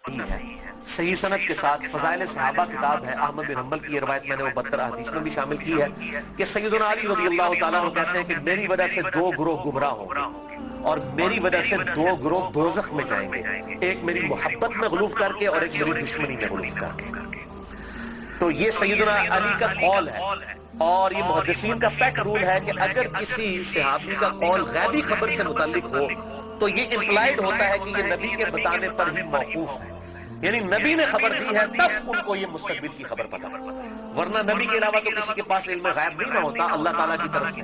ہے صحیح سند کے ساتھ فضائل صحابہ کتاب ہے، احمد بن حنبل کی یہ روایت میں نے وہ 72 حدیث میں بھی شامل کی ہے کہ سیدنا علی رضی اللہ تعالیٰ عنہ کہتے ہیں کہ میری وجہ سے 2 گروہ گمراہ ہوں گے اور میری وجہ سے 2 گروہ دوزخ میں جائیں گے، ایک میری محبت میں غلوف کر کے اور ایک میری دشمنی میں غلوف کر کے۔ تو یہ سیدنا علی کا قول ہے، اور یہ محدثین کا پیٹ رول ہے کہ اگر کسی صحابی کا قول غیبی خبر سے متعلق ہو تو یہ امپلائیڈ ہوتا ہے کہ یہ نبی کے بتانے پر ہی موقوف ہے، یعنی نبی نے خبر دی ہے تب ان کو یہ مستقبل کی خبر پتا، ورنہ نبی کے علاوہ تو کسی کے پاس علم غیب نہیں نہ ہوتا اللہ تعالیٰ کی طرف سے۔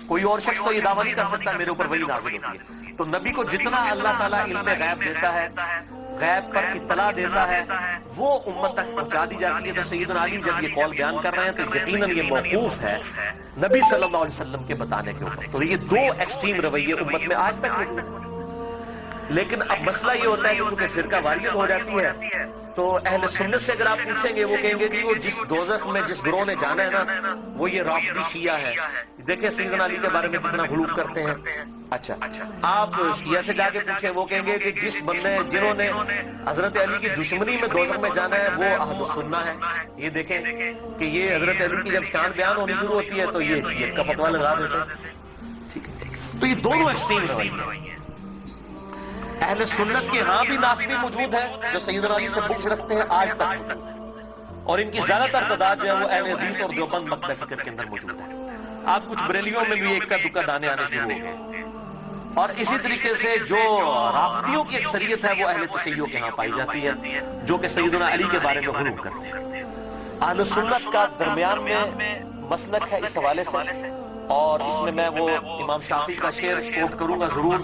کوئی اور شخص تو یہ دعویٰ نہیں کر سکتا میرے اوپر وحی نازل ہوتی ہے، تو نبی کو جتنا اللہ تعالیٰ علم غیب دیتا ہے، غیب پر اطلاع دیتا ہے، وہ امت تک پہنچا دی جاتی ہے۔ تو سیدنا علی جب یہ قول بیان کر رہے ہیں تو یقیناً یہ موقوف ہے نبی صلی اللہ علیہ وسلم کے بتانے کے اوپر۔ تو یہ 2 ایکسٹریم رویے امت میں آج تک موجود ہیں، لیکن اب مسئلہ یہ ہوتا ہے کہ چونکہ فرقہ واریت ہو جاتی ہے تو اہل سنت سے اگر آپ پوچھیں گے وہ کہیں گے جی وہ جس دوزخ میں جس گروہ نے جانا ہے نا وہ یہ رافضی شیعہ ہے، دیکھیں سیدنا علی کے بارے میں کتنا غلو کرتے ہیں۔ اچھا آپ شیعہ سے جا کے پوچھیں وہ کہیں گے کہ جس بندے جنہوں نے حضرت علی کی دشمنی میں دوزخ میں جانا ہے وہ اہل السنہ ہے۔ یہ دیکھیں کہ یہ حضرت علی کی جب شان بیان ہونی شروع ہوتی ہے تو یہ شیعت کا فتویٰ لگا دیتے ہیں، ٹھیک ہے۔ تو یہ دونوں ایکسٹریم رویے ہیں۔ اہل سنت کے ہاں بھی ناسبی موجود ہے جو سیدنا علی سے بغض رکھتے ہیں، آج تک موجود ہے، اور ان کی زیادہ تر تعداد جو ہے وہ اہل حدیث اور دیوبند مکتب فکر کے اندر موجود ہے۔ آپ کچھ بریلیوں میں بھی ایک کا دکا دانے آنے شروع ہو گئے، اور اسی طریقے سے جو رافضیوں کی اکثریت ہے وہ اہل تشیع کے ہاں پائی جاتی ہے جو کہ سیدنا علی کے بارے میں غلو کرتے ہیں۔ اہل سنت کا درمیان میں مسلک ہے اس حوالے سے، اور اس میں میں وہ امام شافعی کا شعر کوٹ کروں گا ضرور،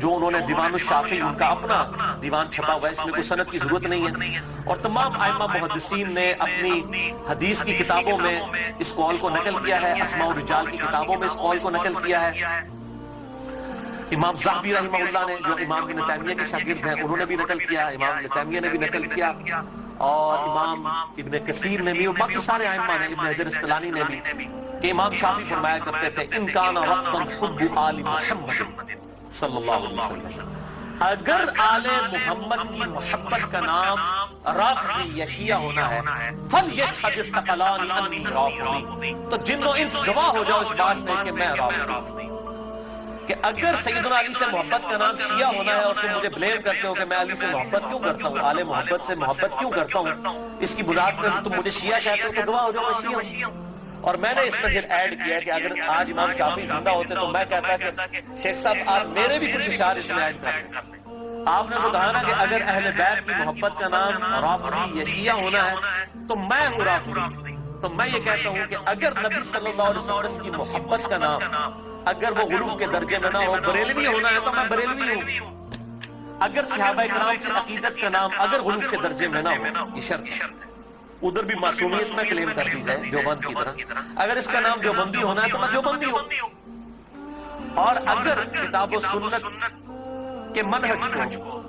جو انہوں نے دیوان الشافعی ان کا اپنا دیوان چھپا ہوا ہے، اس میں کوئی سند کی ضرورت نہیں ہے، اور تمام ائمہ محدثین نے اپنی حدیث کی کتابوں میں اس قول کو نقل کیا ہے، اسماء الرجال کی کتابوں میں اس قول کو نقل کیا ہے۔ امام ذہبی رحمہ اللہ نے جو امام ابن تیمیہ کے شاگرد ہیں انہوں نے بھی نقل کیا، امام ابن تیمیہ نے بھی نقل کیا، اور امام ابن کثیر نے بھی، اور باقی سارے ائمہ نے، ابن حجر اسقلانی نے بھی، کہ امام شافعی فرمایا کرتے تھے ان کان رفضا حب آل محمد صلی اللہ علیہ وسلم، اگر آل محمد کی محبت کا نام رافضی یا شیعہ ہونا ہے فَلْيَشْهَدِ الثَّقَلَانِ أَنِّي رَافِضِي، تو جن و انس گواہ ہو جاؤ اس بات میں کہ میں رافضی ہوں۔ کہ اگر سیدنا علی سے محبت کا نام شیعہ ہونا ہے اور تم مجھے بلیم کرتے ہو کہ میں علی سے محبت کیوں کرتا ہوں، آل محبت سے محبت کیوں کرتا ہوں، اس کی بنیاد پر تم مجھے شیعہ کہتے ہو تو گواہ ہو جاؤ میں شیعہ ہوں۔ اور میں نے اس میں پھر ایڈ کیا ہے کہ اگر آج امام شافعی زندہ ہوتے تو میں کہتا کہ شیخ صاحب آپ میرے بھی کچھ اشعار اس میں ایڈ کر لیں۔ آپ نے تو کہا نا کہ اگر اہل بیت کی محبت کا نام رافضی یا شیعہ ہونا ہے تو میں ہوں رافضی، تو میں یہ کہتا ہوں کہ اگر نبی صلی اللہ علیہ وسلم کی محبت کا نام اگر وہ غلو کے درجے میں نہ ہو، بریلوی ہونا ہے تو میں بریلوی ہوں، اگر صحابہ کرام سے عقیدت کا نام اگر غلو کے درجے میں نہ ہو، یہ شرط ہے، ادھر بھی معصومیت نہ کلیم کر دی جائے دیوبند کی طرح، اگر اس کا نام دیوبندی ہونا ہے تو میں دیوبندی ہوں، اور اگر کتاب و سنت کے منہج کو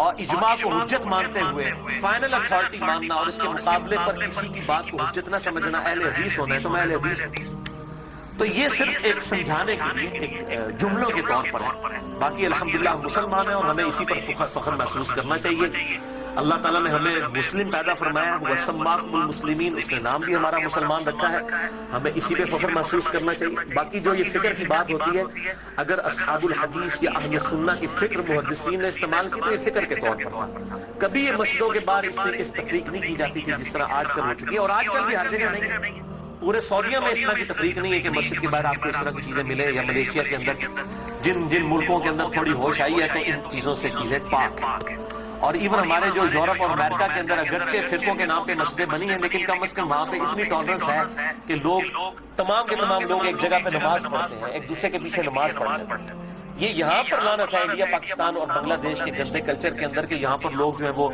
اور اجماع کو حجت مانتے ہوئے فائنل اتھارٹی ماننا اور اس کے مقابلے پر کسی کی بات کو حجت نہ سمجھنا اہل حدیث ہونا ہے تو میں اہل حدیث ہوں۔ تو یہ صرف ایک سمجھانے کے لیے ایک جملوں کے طور پر ہے، باقی الحمدللہ ہم مسلمان ہیں اور ہمیں اسی پر فخر محسوس کرنا چاہیے۔ اللہ تعالیٰ نے ہمیں مسلم پیدا فرمایا، وَسَمَّاكُمُ الْمُسْلِمِينَ، اس نے نام بھی ہمارا مسلمان رکھا ہے، ہمیں اسی پہ فخر محسوس کرنا چاہیے۔ باقی جو یہ فکر کی بات ہوتی ہے، اگر اصحاب الحدیث یا اہل سنہ کی فکر محدثین نے استعمال کی تو یہ فکر کے طور پر تھا، کبھی یہ مسجدوں کے باہر اس طریقے سے تفریق نہیں کی جاتی تھی جس طرح آج کل ہو چکی ہے، اور آج کل بھی ہر جگہ نہیں ہے، پورے سعودیہ میں اس طرح کی تفریق نہیں ہے کہ مسجد کے باہر آپ کو اس طرح کی چیزیں ملے، یا ملیشیا کے اندر جن ملکوں کے اندر تھوڑی ہوش آئی ہے تو ان چیزوں سے چیزیں پاک ہیں، اور ایون ہمارے جو یورپ اور امریکہ کے اندر اگرچہ فرقوں کے نام پہ مسجدیں بنی ہیں لیکن کم از کم وہاں پہ اتنی ٹالرنس ہے کہ لوگ تمام کے تمام لوگ ایک جگہ پہ نماز پڑھتے ہیں، ایک دوسرے کے پیچھے نماز پڑھتے ہیں۔ یہ یہاں پر لعنت ہے انڈیا، پاکستان اور بنگلہ دیش کے گندے کلچر کے اندر کہ یہاں پر لوگ جو ہے وہ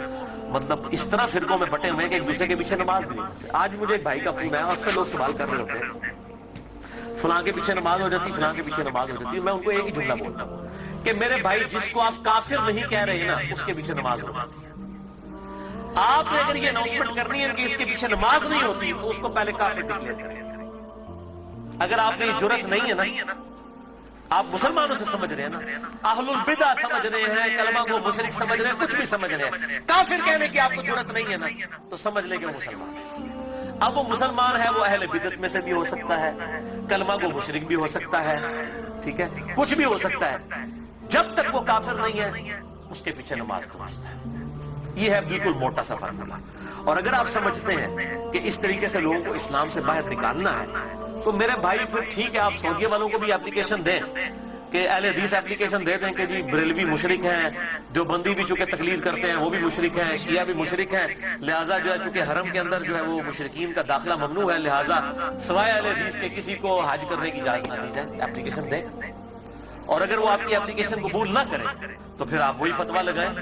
مطلب اس طرح فرقوں میں بٹے ہوئے ہیں کہ ایک دوسرے کے پیچھے نماز بھی نہیں پڑھتے۔ آج مجھے ایک بھائی کا فون آیا، اکثر لوگ سوال کر رہے ہوتے ہیں فلاں کے پیچھے نماز ہو جاتی، فلاں کے پیچھے نماز ہو جاتی، میں ان کو ایک ہی جملہ بولتا ہوں کہ میرے بھائی جس کو آپ کافر نہیں کہہ رہے نا اس کے پیچھے نماز ہو جاتی ہے۔ آپ نے اگر یہ اناؤنسمنٹ کرنی ہے کہ اس کے پیچھے نماز نہیں ہوتی تو اس کو پہلے کافر ڈکلیئر کریں۔ اگر آپ نے یہ جرت نہیں ہے نا آپ مسلمانوں سے سمجھ رہے ہیں نا, اہل البدع سمجھ رہے ہیں, کلمہ کو مشرک سمجھ رہے ہیں, کچھ بھی سمجھ رہے ہیں, کافر کہنے کی آپ کو جرات نہیں ہے نا, تو سمجھ لیں کہ وہ مسلمان ہے. اب وہ مسلمان ہے, وہ اہل بدعت میں سے بھی ہو سکتا ہے, کلمہ کو مشرک بھی ہو سکتا ہے, ٹھیک ہے, کچھ بھی ہو سکتا ہے, جب تک وہ کافر نہیں ہے اس کے پیچھے نماز درست ہے. یہ ہے بالکل موٹا سا فارمولہ. اور اگر آپ سمجھتے ہیں کہ اس طریقے سے لوگوں کو اسلام سے باہر نکالنا ہے, تو میرے بھائی پھر ٹھیک ہے, آپ سعودیہ والوں کو بھی اپلیکیشن دیں, کہ اہل حدیث اپلیکیشن دے دیں کہ جی بریلوی مشرک ہیں, دیوبندی بھی چونکہ تقلید کرتے ہیں وہ بھی مشرک ہیں, شیعہ بھی مشرک ہیں, لہٰذا جو ہے چونکہ حرم کے اندر جو ہے وہ مشرکین کا داخلہ ممنوع ہے, لہٰذا سوائے اہل حدیث کے کسی کو حج کرنے کی اجازت نہ دی جائے. اپلیکیشن دیں, اور اگر وہ آپ کی اپلیکیشن قبول نہ کریں تو پھر آپ وہی فتویٰ لگائیں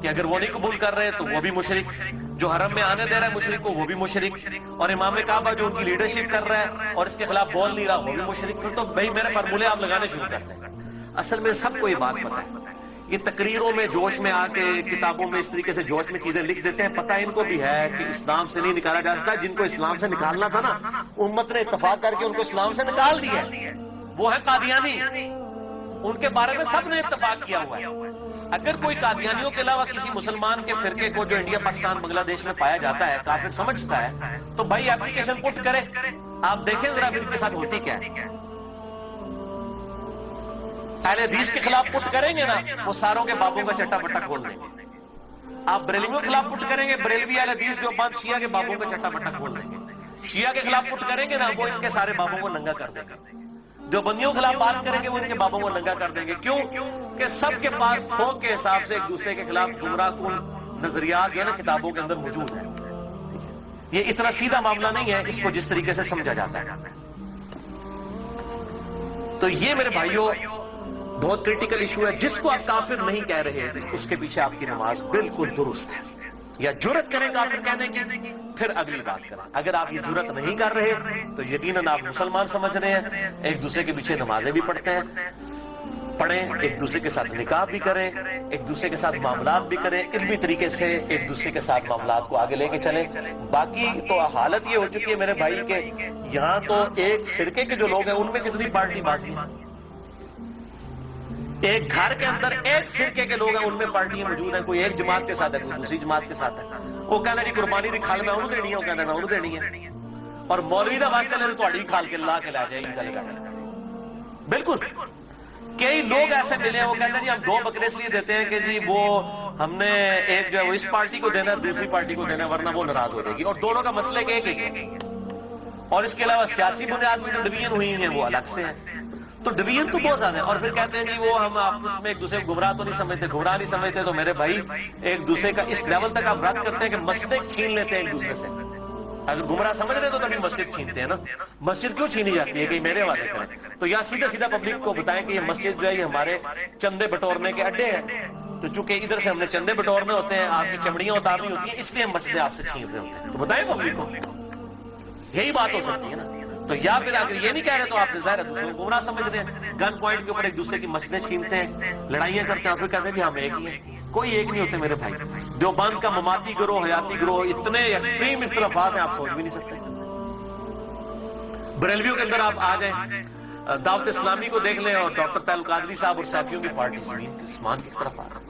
کہ اگر وہ نہیں قبول کر رہے تو وہ بھی مشرک, جو حرم میں آنے دے رہا ہے مشرک کو وہ بھی مشرک, اور امام کعبہ جو ان کی لیڈرشپ کر رہا ہے اور اس کے خلاف بول نہیں رہا وہ بھی مشرک. پھر تو بھائی میرے فارمولے آپ لگانے شروع کرتے ہیں. اصل میں سب کو یہ بات پتہ ہے, یہ تقریروں میں جوش میں آ کے کتابوں میں اس طریقے سے جوش میں چیزیں لکھ دیتے ہیں, پتہ ان کو بھی ہے کہ اسلام سے نہیں نکالا جا سکتا. جن کو اسلام سے نکالنا تھا نا, امت نے اتفاق کر کے ان کو اسلام سے نکال دیا, وہ ہے قادیانی. ان کے بارے میں سب نے اتفاق کیا ہوا ہے. اگر کوئی قادیانیوں کے علاوہ کسی مسلمان کے فرقے کو جو انڈیا پاکستان بنگلہ دیش میں پایا جاتا ہے کافر سمجھتا ہے, تو بھائی اپلیکیشن پٹ کرے, آپ دیکھیں ذرا ان کے ساتھ ہوتی کیا ہے. اہل حدیث کے خلاف پٹ کریں گے نا, وہ ساروں کے بابوں کا چٹا بٹا کھول دیں گے. آپ بریلویوں کے خلاف پٹ کریں گے, بریلوی اہل حدیث جو بات شیعہ کے بابوں کا چٹا بٹا کھول دیں گے. شیعہ کے خلاف پٹ کریں گے نا, وہ ان کے سارے بابوں کو ننگا کر دیں گے. جو بندیوں کے خلاف بات کریں گے وہ ان کے بابوں کو ننگا کر دیں گے. کیوں کہ سب کے پاس تھوک کے حساب سے ایک دوسرے کے خلاف گمراہ کن نظریات جو ہے نا کتابوں کے اندر موجود ہیں. یہ اتنا سیدھا معاملہ نہیں ہے اس کو جس طریقے سے سمجھا جاتا ہے. تو یہ میرے بھائیوں بہت کریٹیکل ایشو ہے. جس کو آپ کافر نہیں کہہ رہے اس کے پیچھے آپ کی نماز بالکل درست ہے. یا جرت کریں کافر کہنے کی, پھر اگلی بات کریں. اگر آپ یہ جرت نہیں کر رہے تو یقیناً آپ مسلمان سمجھ رہے ہیں, ایک دوسرے کے پیچھے نمازیں بھی پڑھتے ہیں, پڑھیں, ایک دوسرے کے ساتھ نکاح بھی کریں, ایک دوسرے کے ساتھ معاملات بھی کریں, علمی طریقے سے ایک دوسرے کے ساتھ معاملات کو آگے لے کے چلیں. باقی تو حالت یہ ہو چکی ہے میرے بھائی کہ یہاں تو ایک فرقے کے جو لوگ ہیں ان میں کتنی پارٹی بازی ہیں. ایک گھر کے اندر ایک فرقے کے لوگ ہیں ان میں پارٹیاں موجود ہیں. کوئی ایک جماعت کے ساتھ ہے, کوئی دوسری جماعت کے ساتھ ہے. وہ کہنا جی قربانی دی کھال میں انہوں دینی ہے, وہ کہنا میں انہوں دینی ہے, اور مولوی دا واسطہ لے تو تہاڈی کھال کے لا کے لا جائے گی گل کرنا. بالکل کئی لوگ ایسے ملے ہیں وہ کہتے ہیں جی ہم 2 بکرے اس لیے دیتے ہیں کہ جی وہ ہم نے ایک جو ہے وہ اس پارٹی کو دینا ہے, دوسری پارٹی کو دینا ہے, ورنہ وہ ناراض ہو جائے گی. اور دونوں کا مسئلہ ایک ہی ہے. اور اس کے علاوہ سیاسی بنیاد میں جو ڈویژن ہوئی ہیں وہ الگ سے ہیں. تو ڈویژن تو بہت زیادہ ہے. اور پھر کہتے ہیں جی وہ ہم آپس میں ایک دوسرے کو گمراہ تو نہیں سمجھتے, گمراہ نہیں سمجھتے. تو میرے بھائی ایک دوسرے کا اس لیول تک آپ رد کرتے ہیں کہ مسجد چھین لیتے ہیں ایک دوسرے سے. اگر گمراہ سمجھ رہے تو تبھی مسجد چھینتے ہیں نا. مسجد کیوں چھینی جاتی ہے کہ میرے والے کریں. تو یا سیدھا سیدھا پبلک کو بتائیں کہ یہ مسجد جو ہے یہ ہمارے چندے بٹورنے کے اڈے ہیں. تو چونکہ ادھر سے ہم نے چندے بٹورنے ہوتے ہیں, آپ کی چمڑیاں اتارنی ہوتی ہیں, اس لیے ہم مسجدیں آپ سے چھین رہے ہوتے ہیں. تو بتائیں پبلک کو, یہی بات ہو سکتی ہے نا. تو یا پھر اگر یہ نہیں کہہ رہے تو آپ نے ظاہر ہے دوسرے کو گمراہ سمجھ رہے ہیں. گن پوائنٹ کے اوپر ایک دوسرے کی مسجدیں چھینتے ہیں, لڑائیاں کرتے ہیں, اور پھر کہتے ہیں کہ ہم ایک ہی ہیں. کوئی ایک نہیں ہوتے میرے بھائی. دیوبند کا مماتی گروہ, حیاتی گروہ, اتنے ایکسٹریم اختلافات ہیں آپ سوچ بھی نہیں سکتے. بریلویوں کے اندر آپ آ جائیں, دعوت اسلامی کو دیکھ لیں, اور ڈاکٹر طاہر القادری صاحب اور سیفیوں کی پارٹی زمین آسمان کی طرف آ رہے ہیں.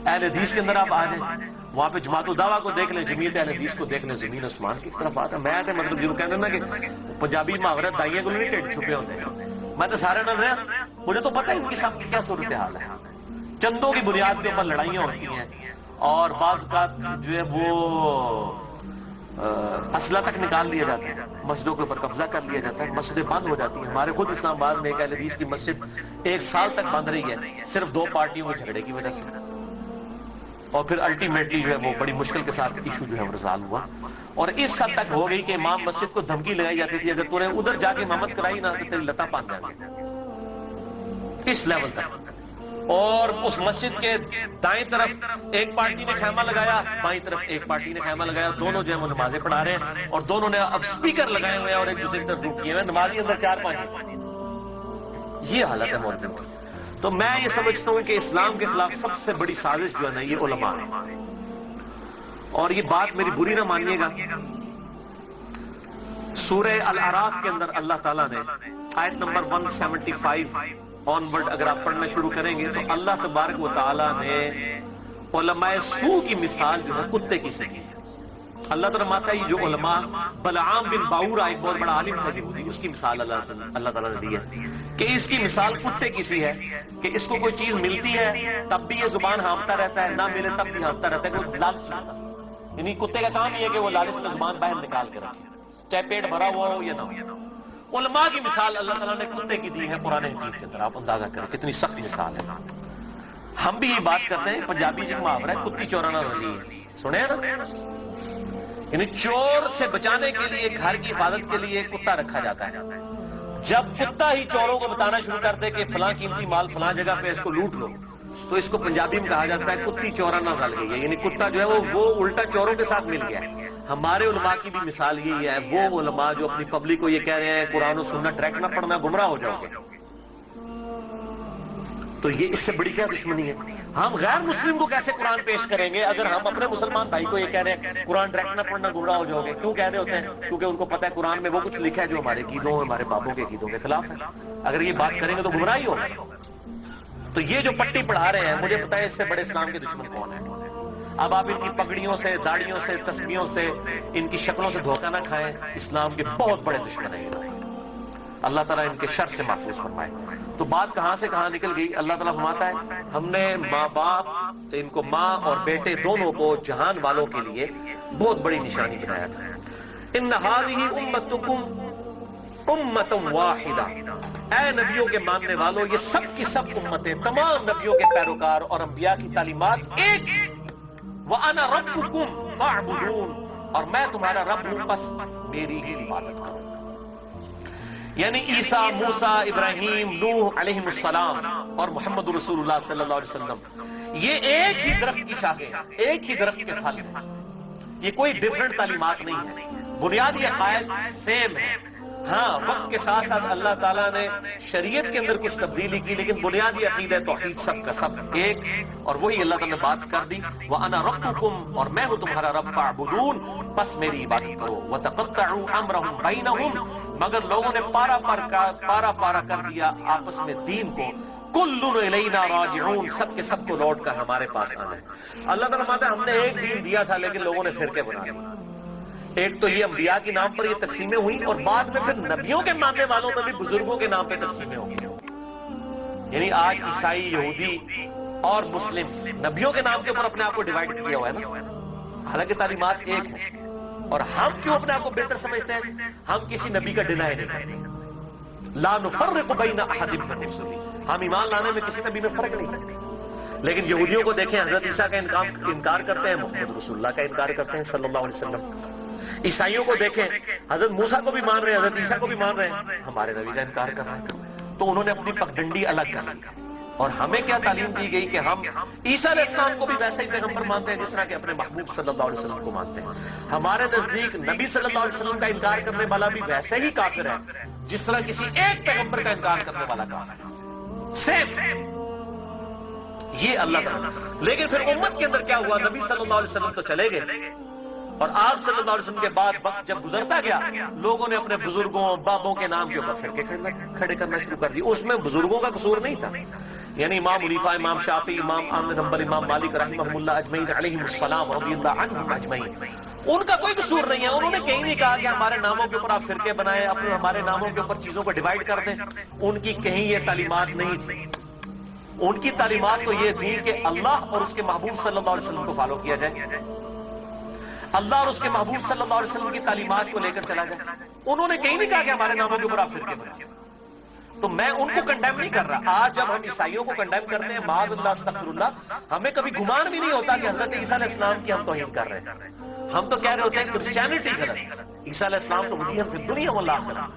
اہل حدیث کے اندر آپ آ جائیں, وہاں پہ جماعت الدعوہ کو دیکھ لیں, جمعیت اہل حدیث کو دیکھ لیں, زمین آسمان کی طرف آتا ہے. میں تو مطلب جنہوں کہتے ہیں نا کہ پنجابی محاورت دائیاں کو نہیں ٹیٹ چھپے ہوتے ہیں, میں تو سارے نہ رہا, مجھے تو پتہ ہے ان کی سب کی کیا صورتحال ہے. چندوں کی بنیاد کے اوپر لڑائیاں ہوتی ہیں, اور بعض اوقات جو ہے وہ اسلحہ تک نکال لیا جاتا ہے, مسجدوں کے اوپر قبضہ کر لیا جاتا ہے, مسجدیں بند ہو جاتی ہیں. ہمارے خود اسلام آباد میں ایک اہل حدیث کی مسجد 1 سال تک بند رہی ہے, صرف 2 پارٹیوں کے جھگڑے کی وجہ سے. اور پھر الٹیمیٹلی جو ہے وہ بڑی مشکل کے ساتھ ایشو جو ہے وہ ریزالو ہوا. اور اس حد تک ہو گئی کہ امام مسجد کو دھمکی لگائی جاتی تھی, اگر تو نے ادھر جا کے امامت کرائی نا تو تیری لتا پان جائیں گے, اس لیول تک. اور اس مسجد کے دائیں طرف ایک پارٹی نے خیمہ لگایا, بائیں طرف ایک پارٹی نے خیمہ لگایا, دونوں جو ہے وہ نمازیں پڑھا رہے ہیں, اور دونوں نے اب سپیکر لگائے ہوئے ہیں اور ایک دوسرے کی طرف روک کیے ہوئے, نمازی اندر 4-5 ہیں. یہ حالت ہے مولویوں کی. تو میں یہ سمجھتا ہوں کہ اسلام کے خلاف سب سے بڑی سازش جو ہے نا یہ علماء ہے. اور یہ بات میری بری نہ مانیے گا, سورہ الاعراف کے اندر اللہ تعالیٰ نے آیت نمبر 175 آن ورڈ اگر آپ پڑھنا شروع کریں گے تو اللہ تبارک و تعالیٰ نے علماء سو کی مثال جو ہے کتے کی سے کی ہے. اللہ تعالیٰ ماتا ہے جو علماء بلعام بن باورا ایک بہت بڑا عالم تھا یہودی، اس کی مثال اللہ تعالیٰ نے دی ہے کہ اس کی مثال کتے کی سی ہے کہ اس کو کوئی چیز ملتی ہے تب بھی یہ زبان ہانپتا رہتا ہے، نہ ملے تب بھی ہانپتا رہتا ہے. کوئی لالچ، یعنی کتے کا کام یہ ہے کہ وہ لالچ میں زبان باہر نکال کے رکھے، چاہے پیٹ بھرا ہوا ہو یا نہ ہو. علماء کی مثال اللہ تعالیٰ نے کتے کی دی ہے قرآن حکیم کے اندر. آپ اندازہ کریں کتنی سخت مثال ہے. ہم بھی یہ بات کرتے ہیں، پنجابی جب محاورہ ہے کتی چورانا رلی ہے، سنے ہیں نا؟ یعنی چور سے بچانے کے لیے، گھر کی حفاظت کے لیے کتا رکھا جاتا ہے. جب کتا ہی چوروں کو بتانا شروع کر دے کہ فلاں قیمتی مال فلاں جگہ پہ اس کو لوٹ لو، تو اس کو پنجابی میں کہا جاتا ہے کتی چورانا رل گئی ہے. یعنی کتا جو ہے وہ الٹا چوروں کے ساتھ مل گیا ہے. ہمارے علماء کی بھی مثال یہی ہے، وہ علماء جو اپنی پبلک کو یہ کہہ رہے ہیں قرآن و سنت ٹریک نہ پڑھنا گمراہ ہو جاؤ گے. تو یہ اس سے بڑی کیا دشمنی ہے؟ ہم غیر مسلم کو کیسے قرآن پیش کریں گے اگر ہم اپنے مسلمان بھائی کو یہ کہہ رہے ہیں قرآن ٹریک نہ پڑھنا گمراہ ہو جاؤ گے؟ کیوں کہہ رہے ہوتے ہیں؟ کیونکہ ان کو پتہ ہے قرآن میں وہ کچھ لکھا ہے جو ہمارے عقیدوں، ہمارے بابوں کے عقیدوں کے خلاف ہے. اگر یہ بات کریں گے تو گمراہی ہوگا. تو یہ جو پٹی پڑھا رہے ہیں، مجھے پتہ ہے اس سے بڑے اسلام کے دشمن کون ہیں. اب آپ ان کی پگڑیوں سے، داڑیوں سے، تسبیحوں سے، ان کی شکلوں سے دھوکہ نہ کھائیں. اسلام کے بہت بڑے دشمن ہیں یہ لوگ. اللہ تعالیٰ ان کے شر سے محفوظ فرمائے. تو بات کہاں سے کہاں نکل گئی. اللہ تعالیٰ فرماتا ہے ہم نے ماں باپ، ان کو ماں اور بیٹے دونوں کو جہان والوں کے لیے بہت بڑی نشانی بنایا تھا. ان ھذہ امتکم امۃ واحدہ، اے نبیوں کے ماننے والوں، یہ سب کی سب امتیں، تمام نبیوں کے پیروکار اور انبیاء کی تعلیمات ایک. وَأَنَا رَبُّكُمْ فَاعْبُدُونِ، اور میں تمہارا رب ہوں بس میری ہی عبادت کرو. یعنی عیسیٰ، موسیٰ، ابراہیم، نوح علیہ السلام اور محمد رسول اللہ صلی اللہ علیہ وسلم، یہ ایک ہی درخت کی شاخیں ہیں، ایک ہی درخت کے پھل ہیں. یہ کوئی ڈیفرنٹ تعلیمات نہیں ہے، بنیادی عقائد سیم ہے. ہاں وقت کے ساتھ ساتھ اللہ تعالیٰ نے شریعت کے اندر کچھ تبدیلی کی، لیکن بنیادی عقیدہ توحید سب کا سب ایک. اور وہی اللہ تعالیٰ نے بات کر دی، وَأَنَا رَبُّكُمْ، اور میں ہوں تمہارا رب، فَاعْبُدُونِ، بس میری عبادت کرو. وَتَقَطَّعُوا أَمْرَهُمْ بَيْنَهُمْ، مگر لوگوں نے پارا پارا کر دیا آپس میں دین کو. کُلٌّ إِلَيْنَا رَاجِعُونَ، سب کے سب کو لوٹ کر ہمارے پاس آنا ہے. اللہ تعالیٰ فرماتا ہے ہم نے ایک دین دیا تھا لیکن لوگوں نے فرقے بنا لیے. ایک تو یہ انبیاء کے نام پر یہ تقسیمیں ہوئی، اور بعد میں پھر نبیوں کے ماننے والوں میں بھی بزرگوں کے نام پہ تقسیمیں ہو گئی. یعنی آج عیسائی، یہودی اور مسلم نبیوں کے نام کے اوپر اپنے آپ کو ڈیوائیڈ کیا ہوا ہے نا، حالانکہ تعلیمات ایک ہیں. اور ہم کیوں اپنے آپ کو بہتر سمجھتے ہیں؟ ہم کسی نبی کا ڈینائی نہیں کرتے. لا نفرق بین احد من رسلہ، ہم ایمان لانے میں کسی نبی میں فرق نہیں کرتے. لیکن یہودیوں کو دیکھیں، حضرت عیسیٰ کا انکار کرتے ہیں، محمد رسول اللہ کا انکار کرتے ہیں صلی اللہ علیہ وسلم. عیسائیوں کو دیکھیں، حضرت موسیٰ کو بھی مان رہے ہیں، حضرت عیسیٰ کو بھی مان رہے ہیں، ہمارے نبی کا انکار کر رہے ہیں. تو انہوں نے اپنی پگڈنڈی الگ کر لی. اور ہمیں کیا تعلیم دی گئی کہ ہم عیسیٰ علیہ السلام کو بھی ویسے ہی پیغمبر مانتے ہیں جس طرح کہ اپنے محبوب صلی اللہ علیہ وسلم کو مانتے ہیں. ہمارے نزدیک نبی صلی اللہ علیہ وسلم کا انکار کرنے والا بھی ویسے ہی کافر ہے جس طرح کسی ایک پیغمبر کا انکار کرنے والا کافر ہے. سیم یہ اللہ تعالیٰ. لیکن پھر امت کے اندر کیا ہوا؟ نبی صلی اللہ علیہ وسلم تو چلے گئے، اور آپ صلی اللہ علیہ وسلم کے بعد وقت جب گزرتا گیا، لوگوں نے اپنے بزرگوں، بابوں کے نام کے اوپر فرقے کھڑے کرنا شروع کر دی. اس میں بزرگوں کا قصور نہیں تھا. یعنی امام حنیفہ، امام شافعی، امام احمد بن حنبل، امام مالک رحمہ اللہ اجمعین علیہم السلام رضی اللہ عنہم اجمعین، ان کا کوئی قصور نہیں ہے. انہوں نے کہیں نہیں کہا کہ ہمارے ناموں کے اوپر آپ فرقے بنائیں، اپنے ہمارے ناموں کے اوپر چیزوں کو ڈیوائیڈ کر دیں. ان کی کہیں یہ تعلیمات نہیں تھی. ان کی تعلیمات تو یہ تھی کہ اللہ اور اس کے محبوب صلی اللہ علیہ وسلم کو فالو کیا جائے، اللہ اور اس کے محبوب صلی اللہ علیہ وسلم کی تعلیمات کو لے کر چلا جائے. انہوں نے کہیں نہیں کہا کہ ہمارے ناموں کے اوپر آپ فرقے بنائیں. تو میں ان کو کنڈیم نہیں کر رہا. آج جب ہم عیسائیوں کو کنڈیم کرتے ہیں، معاذ اللہ استغفر اللہ، ہمیں کبھی گمان بھی نہیں ہوتا کہ حضرت عیسیٰ علیہ السلام کی ہم توہین کر رہے ہیں. ہم تو کہہ رہے ہوتے ہیں کرسچینٹی غلط ہے، عیسیٰ علیہ السلام تو وجیہاً فی الدنیا والآخرہ،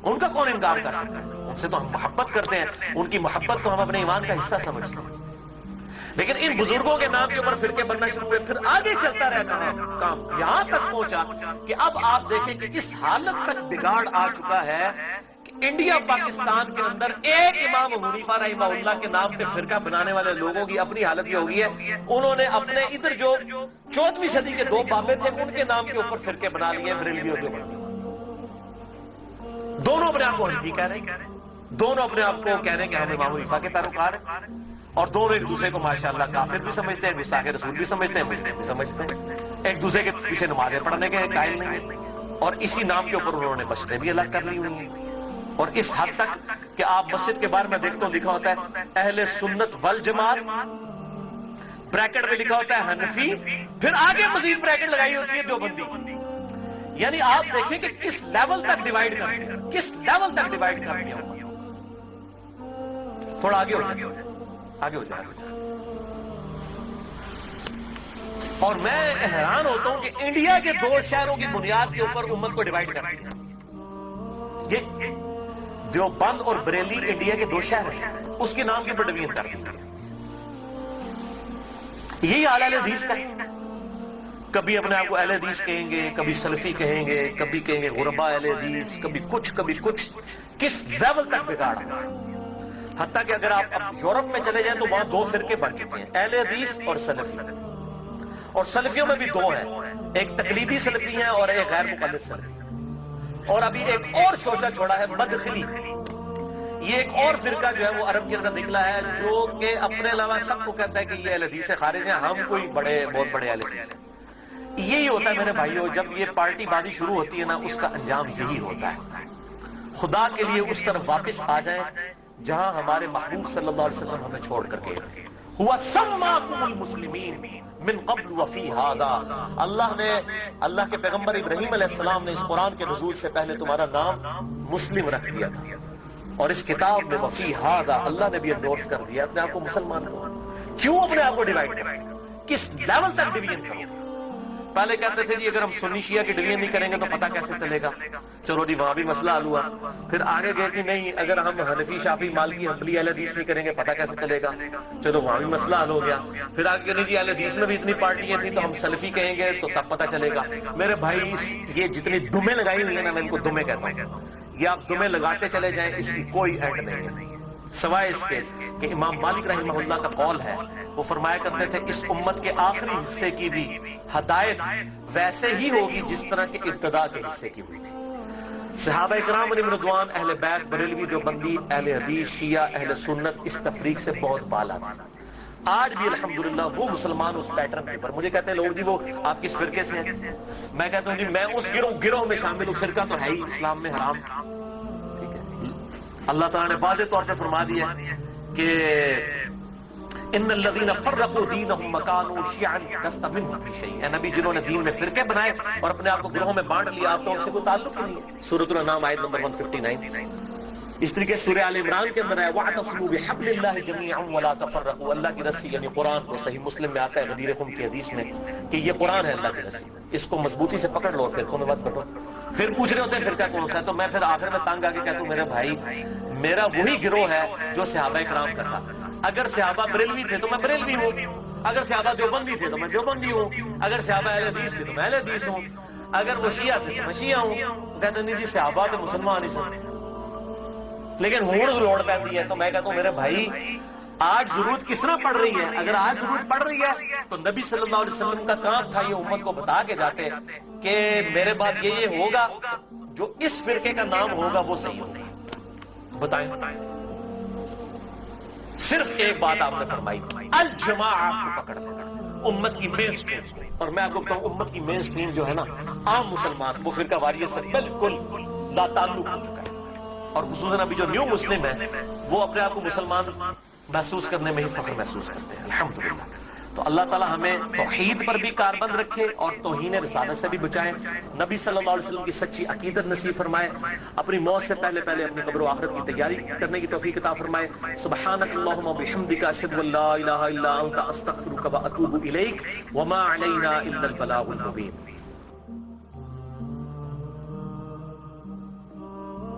ان کا کون انکار کر سکتا ہے؟ ان سے تو ہم محبت کرتے ہیں، ان کی محبت کو ہم اپنے ایمان کا حصہ سمجھتے ہیں. لیکن ان بزرگوں کے نام کے اوپر فرقے بننا شروع ہوئے. پھر آگے چلتا رہا کام، یہاں تک پہنچا کہ اب آپ دیکھیں کہ اس حالت تک بگاڑ آ چکا ہے کہ انڈیا پاکستان کے اندر ایک امام حنیفہ رحمہ اللہ کے نام پہ فرقہ بنانے والے لوگوں کی اپنی حالت یہ ہو گئی ہے، انہوں نے اپنے ادھر جو 14ویں صدی کے دو بابے تھے ان کے نام کے اوپر فرقے بنا لیے، بریلوی اور دیوبندی. دونوں اپنے آپ کو حنفی کہہ رہے ہیں، دونوں اپنے آپ کو کہہ رہے ہیں کہ ہم امام حنیفہ کے پیروکار ہیں، اور دونوں ایک دوسرے کو ماشاءاللہ کافر بھی سمجھتے ہیں، گستاخ رسول بھی سمجھتے ہیں، مجرم بھی سمجھتے ہیں، ایک دوسرے کے پیچھے نمازیں پڑھنے کے قائل نہیں ہیں، اور اسی نام کے اوپر انہوں نے مسجدیں بھی الگ کر لی ہوئی ہیں، اور اس حد تک کہ آپ مسجد کے بارے میں دیکھتے ہو لکھا ہوتا ہے اہل سنت والجماعت، بریکٹ میں لکھا ہوتا ہے حنفی، پھر آگے مزید بریکٹ لگائی ہوتی ہے دیوبندی. یعنی آپ دیکھیں کہ کس لیول تک ڈیوائیڈ کر دیا، کس لیول تک ڈیوائیڈ کر دیا. تھوڑا آگے ہو جائے، آگے ہو جائے. اور میں حیران ہوتا ہوں کہ انڈیا کے 2 شہروں کی بنیاد کے اوپر امت کو ڈیوائیڈ کر دیا. یہ دیوبند اور بریلی انڈیا کے 2 شہر ہیں، اس کے نام کے اوپر ڈویژن کر دیا. یہی حال اہل حدیث کا ہے. کبھی اپنے آپ کو اہل حدیث کہیں گے، کبھی سلفی کہیں گے، کبھی کہیں گے غربا اہل حدیث، کبھی کچھ. کس لیول تک بگاڑا. حتیٰ کہ اگر آپ اب یورپ میں چلے جائیں تو وہاں 2 فرقے بن چکے ہیں، اہل حدیث اور سلفی. اور سلفیوں میں بھی 2 ہیں، ایک تقلیدی سلفی ہیں اور ایک غیر مقلد سلفی. اور ابھی ایک اور شوشہ چھوڑا ہے مدخلی. یہ ایک اور فرقہ جو ہے وہ عرب کے اندر نکلا ہے، جو کہ اپنے علاوہ سب کو کہتا ہے کہ یہ اہل حدیث سے خارج ہیں، ہم کوئی بہت بڑے اہل حدیث ہیں. یہی ہوتا ہے میرے بھائیوں، جب یہ پارٹی بازی شروع ہوتی ہے نا، اس کا انجام یہی ہوتا ہے. خدا کے لیے اس طرف واپس آ جائیں جہاں ہمارے محبوب صلی اللہ علیہ وسلم ہمیں چھوڑ کر گئے تھے. ہوا سماکم المسلمین من قبل وفی ہذا. اللہ کے پیغمبر ابراہیم علیہ السلام نے اس قرآن کے نزول سے پہلے تمہارا نام مسلم رکھ دیا تھا، اور اس کتاب میں وفی ہذا اللہ نے بھی انڈورس کر دیا اپنے آپ کو مسلمان کو. کیوں اپنے آپ کو ڈیوائیڈ کریں؟ کس لیول تک ڈویژن کرو؟ پہلے کہتے تھے جی اگر ہم سنی شیعہ کی ڈویژن نہیں کریں گے تو پتہ کیسے چلے گا. چلو جی وہاں بھی مسئلہ حل ہوا. پھر آگے گئے کہ نہیں، اگر ہم حنفی شافعی مالکی حنبلی اہل حدیث نہیں کریں گے پتہ کیسے چلے گا. چلو وہاں بھی مسئلہ حل ہو گیا. پھر آگے نہیں جی اہل حدیث میں بھی اتنی پارٹیاں تھیں تو ہم سلفی کہیں گے تو تب پتہ چلے گا. میرے بھائی یہ جتنی دمیں لگائی ہوئی ہیں نا، میں ان کو دمیں کہتا ہوں، یہ آپ دمیں لگاتے چلے جائیں، اس کی کوئی اینڈ نہیں ہے، سوائے اس کے کہ امام مالک رحمہ اللہ کا قول ہے، وہ فرمایا کرتے تھے اس امت کے آخری حصے کی بھی ہدایت ویسے ہی ہوگی جس طرح کے ابتدا کے حصے کی ہوئی تھی. صحابہ اکرام علیہم رضوان، اہل بیت، بریلوی، دیوبندی، اہل حدیث، شیعہ، اہل سنت اس تفریق سے بہت بالا تھا. آج بھی الحمدللہ وہ مسلمان اس پیٹرن کے پر. مجھے کہتے ہیں لوگ جی وہ آپ کس فرقے سے ہیں؟ میں کہتا ہوں جی میں اس گروہ میں شامل ہوں. فرقہ تو ہے ہی اسلام میں حرام. ٹھیک ہے، اللہ تعالیٰ نے واضح طور پہ فرما دیا کہ ان الذين فرقوا دينهم وكانوا شيعا لست منهم في شيء. اے نبی، جنہوں نے دین میں فرقے بنائے اور اپنے آپ کو گروہوں میں بانٹ لیا، آپ تو ان سے کوئی تعلق ہی نہیں ہے. سورۃ الانعام آیت نمبر 159. اس طریقے سورہ آل عمران کے اندر ہے وَاعْتَصِمُوا بِحَبْلِ اللَّهِ جَمِيعًا وَلَا تَفَرَّقُوا. اللہ کی رسی یعنی قرآن کو صحیح مسلم میں آتا ہے غدیر خم کی حدیث میں کہ یہ قرآن ہے اللہ کی رسی، اس کو مضبوطی سے پکڑ لو، فرقوں میں مت بٹو. پھر پوچھ رہے ہوتے ہیں فرقہ کون سا ہے، تو میں پھر آخر میں تنگ آ کے کہتا ہوں میرے بھائی میرا وہی گروہ ہے جو صحابہ کرام کا تھا. اگر صحابہ بریلوی تھے تو میں بریلوی ہوں، اگر صحابہ دیوبندی تھے تو میں دیوبندی ہوں، اگر صحابہ اہل حدیث تھے تو میں اہل حدیث ہوں، اگر وہ شیعہ تھے تو میں شیعہ ہوں. کہتے نہیں جی صحابہ تو مسلمان ہی سن، لیکن ہون لوڑ پہنتی ہے. تو میں کہتا ہوں میرے بھائی آج ضرورت کس طرح پڑ رہی ہے؟ اگر آج ضرورت پڑ رہی ہے تو نبی صلی اللہ علیہ وسلم کا کام تھا یہ امت کو بتا کے جاتے کہ میرے بعد یہ ہوگا، جو اس فرقے کا نام ہوگا وہ صحیح ہوگا. بتائیں. صرف ایک بات آپ نے فرمائی، الجماعہ کو پکڑ امت کی مین سٹریم. اور میں آپ کو بتاؤں امت کی مین سٹریم جو ہے نا، عام مسلمان، وہ فرقہ واریت سے بالکل لا تعلق ہو چکا ہے. اور خصوصاً ابھی جو نیو مسلم ہے وہ اپنے آپ کو مسلمان محسوس کرنے میں ہی فخر محسوس کرتے ہیں الحمدللہ. تو اللہ تعالیٰ ہمیں توحید پر بھی کاربند رکھے اور توہین رسالت سے بھی بچائے. نبی صلی اللہ علیہ وسلم کی سچی عقیدت نصیب فرمائے. اپنی موت سے پہلے اپنی قبر و آخرت کی تیاری کرنے کی توفیق عطا فرمائے. سبحانک اللہم وبحمدک اشہد ان لا الہ الا انت استغفرک واتوب الیک وما علینا الا البلاغ المبین.